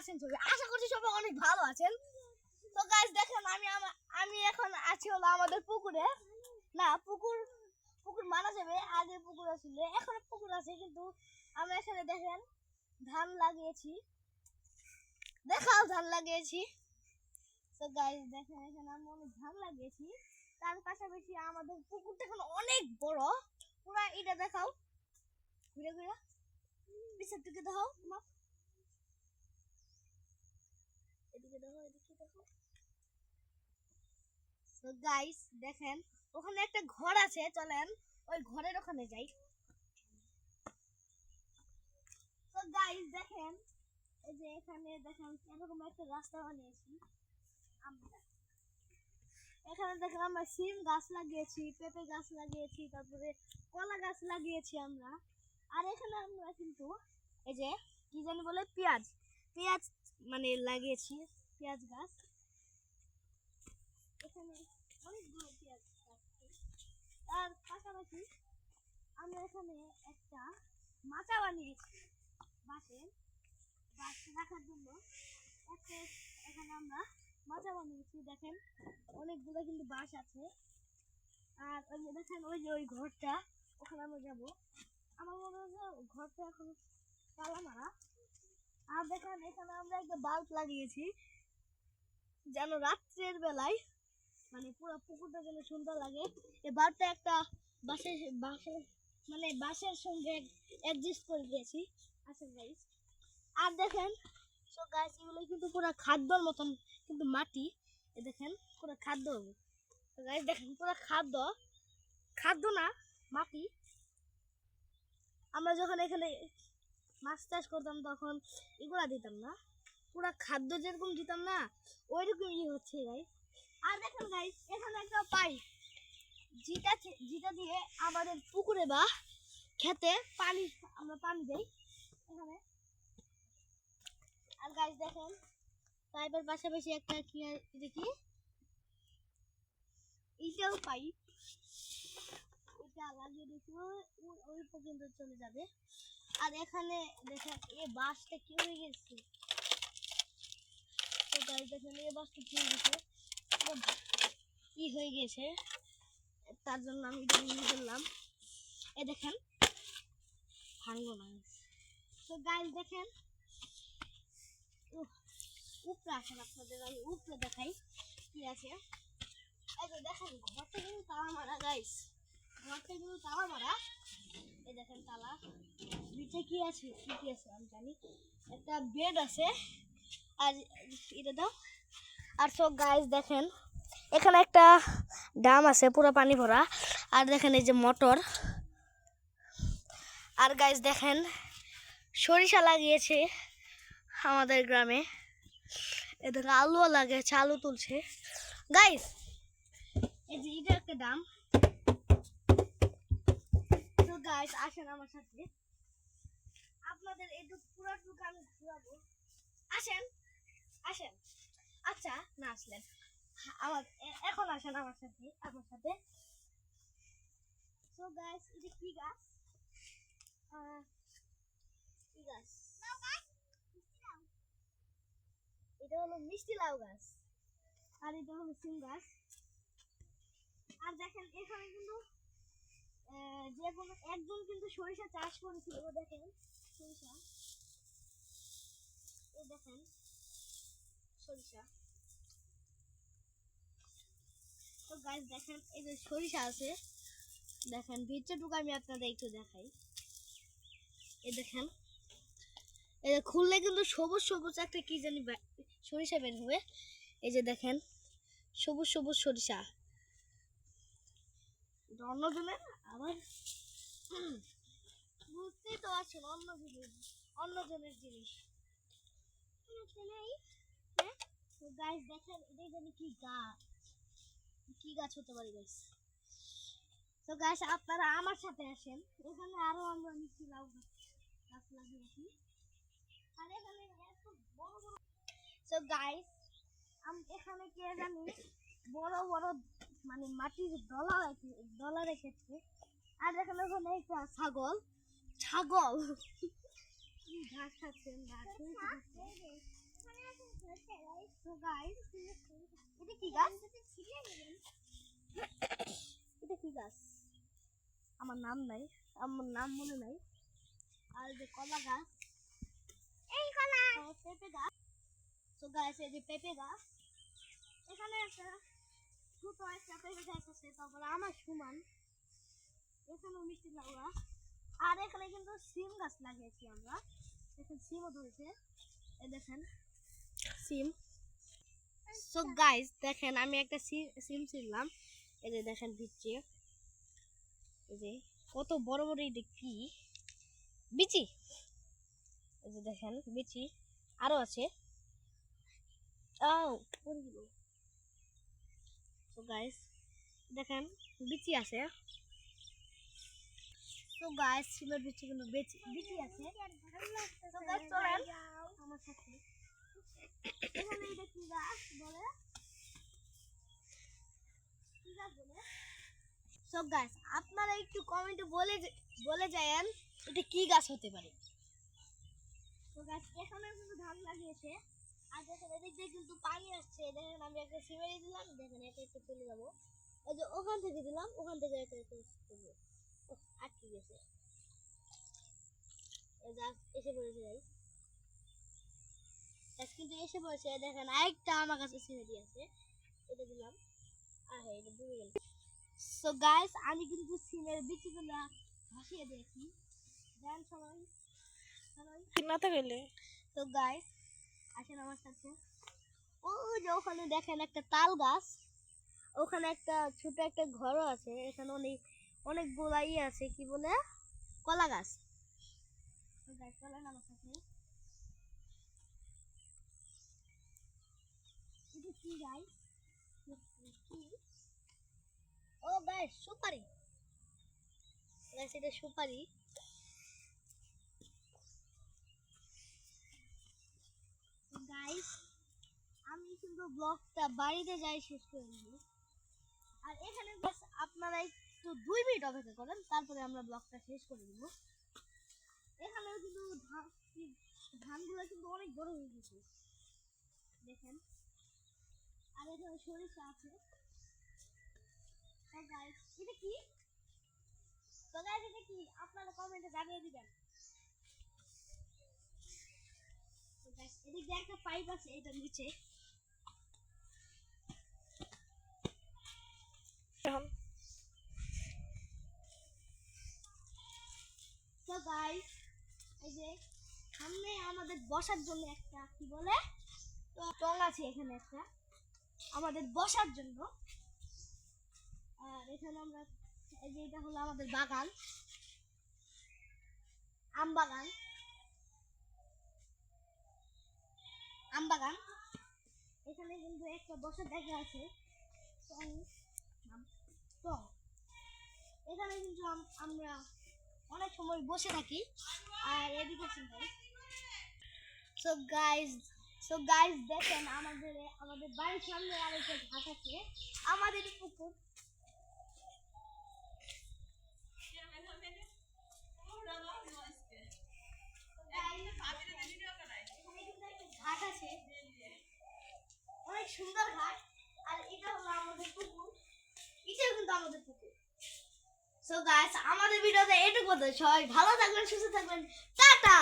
আছেন সবাই? আশা করছি সবাই অনেক ভালো আছেন। তো গাইস দেখেন আমি এখন আছি হলো আমাদের পুকুরে। না পুকুর মানা যাবে, আগে পুকুর ছিল, এখন পুকুর আছে, কিন্তু আমরা এখানে দেখেন ধান লাগিয়েছি। দেখাও ধান লাগিয়েছি। তো গাইস দেখেন এখানে আমি অনেক ধান লাগিয়েছি। তার পাশাপাশি আমাদের পুকুরটা এখন অনেক বড়। পুরা এটা দেখাও, ঘুরে ঘুরে পিছের দিকে দেখাও, এদিকে দেখো, এদিকে দেখো। তো গাইস দেখেন ওখানে একটা ঘর আছে, চলেন ওই ঘরের ওখানে যাই। তো গাইস দেখেন এই যে এখানে দেখেন এরকম একটা রাস্তা বানিয়েছি আমরা। এখানে দেখেন আমরা সিম গাছ লাগিয়েছি, পেঁপে গাছ লাগিয়েছি, তারপরে কলা গাছ লাগিয়েছি আমরা। আর এখানে আমরা কিন্তু এই যে কি জানি বলে পেঁয়াজ মানে লাগিয়েছি, পেঁয়াজ গাছ। এখানে অনেকগুলো পেঁয়াজ গাছ। আর পাশাপাশি আমরা এখানে একটা মাচা বানিয়েছি বাঁশের, বাঁশ রাখার জন্য একটা এখানে আমরা মাচা বানিয়েছি। দেখেন অনেকগুলো কিন্তু বাঁশ আছে। আর ওই যে দেখেন ওই যে ওই ঘরটা, ওখানে আমরা যাবো। আমার মনে হয় ঘরটা এখন তালা মারা। আর দেখেন এখানে আমরা একটা বাল্ব লাগিয়েছি, যেন রাত্রের বেলায় মানে পুরো পুকুরটা যেন সুন্দর লাগে। এই বাল্বটা একটা বাঁশের সঙ্গে অ্যাডজাস্ট করে দিয়েছি। আচ্ছা গাইস, আর দেখেন সো গাইস এগুলো কিন্তু পুরো খাদ্যর মতন, কিন্তু মাটি। এ দেখেন পুরো খাদ্য হবে। তো গাইস দেখেন পুরো খাদ্য না, মাটি। আমরা যখন এখানে মাছ চাষ করতাম তখন এগুলা দিতাম না, পুরো খাদ্য যেরকম দিতাম না ওইরকমই হচ্ছে গাইস। আর দেখেন গাইস এখানে একটা পাইপ, যেটা দিয়ে আমাদের পুকুরে বা খেতে আমরা পানি দেই এখানে। আর গাইস দেখেন পাইপের পাশাপাশি একটা কি দেখি এটাও পাইপ, এটা লাগিয়ে দিচ্ছি ওই পর্যন্ত চলে যাবে। আর এখানে দেখেন এই বাঁশটা কি হয়ে গেছে। তো গাইস দেখেন এই বাঁশটা কি হয়ে গেছে, কি হয়ে গেছে, তার জন্য আমি এটা নিয়ে ফেললাম। এ দেখেন ভাঙবো না। তো গাইস দেখেন উপরে আসেন, আপনাদের আমি উপরে দেখাই কি আছে। এই যে দেখেন ঘরটা কিন্তু তালা মারা গাইস, ঘরটা কিন্তু তালা মারা। এই দেখেন তালা, নিচে কি আছে আমি জানি, একটা বেড আছে। আর এটা দাও। আর সব গাইস দেখেন এখানে একটা ড্রাম আছে পুরো পানি ভরা। আর দেখেন এই যে মোটর। আর গাইস দেখেন সরিষা লাগিয়েছে আমাদের গ্রামে। এদিকে আলুও লাগিয়েছে, আলু তুলছে গাইস। এই যে এটা একটা ড্রাম। তো গাইস আসেন আমার সাথে, আপনাদের একটু পুরোটুকু আমি ঘুরাবো। আসেন আসেন। আচ্ছা না আসলেন, এখন আসেন আমার সাথে। সো গাইস এটা কি গাছ, কি গাছ, এটা হলো মিষ্টি লাউ গাছ। আর এটা হলো সিম গাছ। আর দেখেন এখানে কিন্তু যে কোনো একজন কিন্তু সরিষা চাষ করেছিল। দেখেন সরিষা, এই দেখেন সরিষা। তো গাইস দেখেন এই যে সরিষা আছে, দেখেন ভিতরটুকু আমি আপনাদের একটু দেখাই। এই দেখেন এই খুললে কিন্তু সবুজ সবুজ একটা কি জানি সরিষা বের হবে। এই যে দেখেন সবুজ সবুজ সরিষা, অন্যজনের আবার বুঝতেই তো পারছেন অন্যজনের জিনিস। গাইস দেখেন এটা জানি কি গাছ হতে পারে গাইস। তো গাইস আপনারা আমার সাথে আসেন, এখানে আরো আমরা মিষ্টি লাউ গাছ লাগিয়েছি। আর এখানে এত বড় বড়। তো গাইস এখানে কে জানি বড় বড় মানে মাটির দলা রেখেছে। আর এখানে ওখানে একটা ছাগল ঘাস খাচ্ছেন, So guys, এটা কি গাছ? এটা কি গাছ? আমার নাম নাই, আমার নাম মনে নাই। আর যে কলা গাছ, এই কলা, পেঁপে গাছ। So guys, এই যে পেঁপে গাছ, এখানে একটা ছোট একটা পেঁপে গাছ আছে, তারপরে আমার সমান এখানে মিষ্টি লাউ গাছ, আর এখানে কিন্তু সিম গাছ লাগিয়েছি আমরা। দেখেন সিমও ধরেছে, এই দেখেন সিম। সো গাইস দেখেন আমি একটা সিম ছিলাম, এই যে দেখেন দিচ্ছি, এই যে কত বড় বড়, এটা কি বিচি, এই যে দেখেন বিচি আরো আছে। সো গাইস দেখেন বিচি আছে। সো গাইস সিমের বিচি কিন্তু বিচি আছে। সো গাইস চলেন আমার সাথে। এখানে এটা কি গাছ বলে? কি গাছ বলে? সো গাইস আপনারা একটু কমেন্টে বলে যায়েন এটা কি গাছ হতে পারে। তো গাছ এখানে কিন্তু ধান লাগিয়েছে, আর দেখেন এদিক দিয়ে কিন্তু পানি আসছে। দেখেন আমি একটা সিমেরি দিলাম, দেখেন এটা একটু চলে যাবো, এই যে ওখান থেকে দিলাম, ওখান থেকে এটা আটকে গেছে, এসে পড়েছে গাইস, কিন্তু এসে পড়েছে। দেখেন আরেকটা আমার কাছে সিমেরি আছে, এটা দিলাম, এটা ডুবে গেল। সো গাইস আমি কিন্তু সিমের বিচিগুলো ভাসিয়ে দিয়েছি, দেন সবাই কিনাতে গেলে। তো গাইস আসেন আমার সাথে। ও যে ওখানে দেখেন একটা তাল গাছ, ওখানে একটা ছোট একটা ঘরও আছে, এখানে অনেক গোলাই আছে, কি বলে কলা গাছ। তো গাইস চলেন আমার সাথে। এটা কি গাইস? ও গাইস সুপারি, গাইস এটা সুপারি। গাইস আমি কিন্তু ব্লগটা বাড়িতে যাই শেষ করে দেব, আর এখানে বাস আপনারা একটু 2 মিনিট অপেক্ষা করেন, তারপরে আমরা ব্লগটা শেষ করে দেব। এখানেও কিন্তু ধানগুলো কিন্তু অনেক বড় হয়ে গেছে দেখেন, আর এখানে সরিষা আছে। তো গাইস এটা কি? তো গাইস এটা কি আপনারা কমেন্টে জানিয়ে দিবেন। তো গাইস এদিকে একটা পাইপ আছে, এটা নিচে। তো গাইস এই যে সামনে আমাদের বসার জন্য একটা কি বলে টং আছে, এখানে একটা আমাদের বসার জন্য। আর এখানে আমরা এই যে এটা হলো আমাদের বাগান, আম বাগান, এখানে কিন্তু একটা বসার জায়গা আছে, টং টং। এখানে কিন্তু আমরা অনেক সময় বসে থাকি, আর এদিকে সো গাইস দেখেন আমাদের বাড়ির সামনে আরেকটা ঘাট আছে, আমাদের পুকুর। ঘাট আছে, অনেক সুন্দর ঘাট, আর এটা হলো আমাদের পুকুর, এটাও কিন্তু আমাদের পুকুর। সো গাইস আমাদের ভিডিওতে এটুকু, সবাই ভালো থাকবেন, সুস্থ থাকবেন, টাটা।